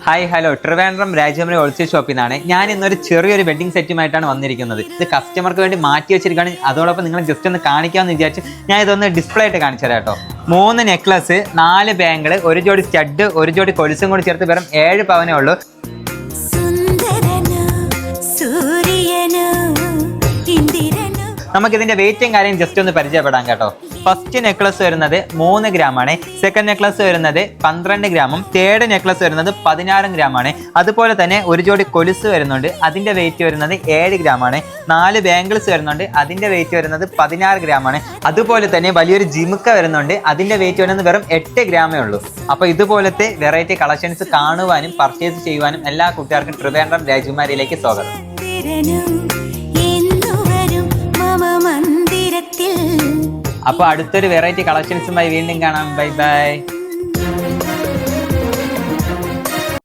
Hi hello Trivandrum രാജകുമാരി wholesale ഷോപ്പിൽ നിന്നാണ് ഞാൻ ഇന്നൊരു ചെറിയൊരു വെഡിങ് സെറ്റുമായിട്ടാണ് വന്നിരിക്കുന്നത്. ഇത് കസ്റ്റമർക്ക് വേണ്ടി മാറ്റി വെച്ചിരിക്കുകയാണ്. അതോടൊപ്പം നിങ്ങൾ ജസ്റ്റ് ഒന്ന് കാണിക്കാമെന്ന് വിചാരിച്ചു ഞാൻ ഇതൊന്ന് ഡിസ്പ്ലേ ആയിട്ട് കാണിച്ചു തരാം കേട്ടോ. 3 നെക്ലസ്, 4 ബാങ്കിൾ, ഒരു ജോഡി സ്റ്റഡ്, ഒരു ജോഡി കൊലുസും കൂടി ചേർത്ത് വെറും 7 പവനേ ഉള്ളൂ. നമുക്ക് ഇതിന്റെ വെയിറ്റും കാര്യം ജസ്റ്റ് ഒന്ന് പരിചയപ്പെടാം കേട്ടോ. ഫസ്റ്റ് നെക്ലസ് വരുന്നത് 3 ഗ്രാമാണ്, സെക്കൻഡ് നെക്ലസ് വരുന്നത് 12 ഗ്രാമും, തേർഡ് നെക്ലസ് വരുന്നത് 16 ഗ്രാമാണ്. അതുപോലെ തന്നെ ഒരു ജോഡി കൊലുസ് വരുന്നുണ്ട്, അതിന്റെ വെയിറ്റ് വരുന്നത് 7 ഗ്രാമാണ്. 4 ബാംഗിൾസ് വരുന്നുണ്ട്, അതിന്റെ വെയിറ്റ് വരുന്നത് 16 ഗ്രാമാണ്. അതുപോലെ തന്നെ വലിയൊരു ജിമുക്ക വരുന്നുണ്ട്, അതിന്റെ വെയിറ്റ് വരുന്നത് വെറും 8 ഗ്രാമേ ഉള്ളൂ. അപ്പൊ ഇതുപോലത്തെ വെറൈറ്റി കളക്ഷൻസ് കാണുവാനും പർച്ചേസ് ചെയ്യുവാനും എല്ലാ കൂട്ടുകാർക്കും ട്രിവാൻഡ്രം രാജകുമാരിയിലേക്ക് സ്വാഗതം. അപ്പോൾ അടുത്തൊരു വെറൈറ്റി കളക്ഷൻസുമായി വീണ്ടും കാണാം. Bye bye.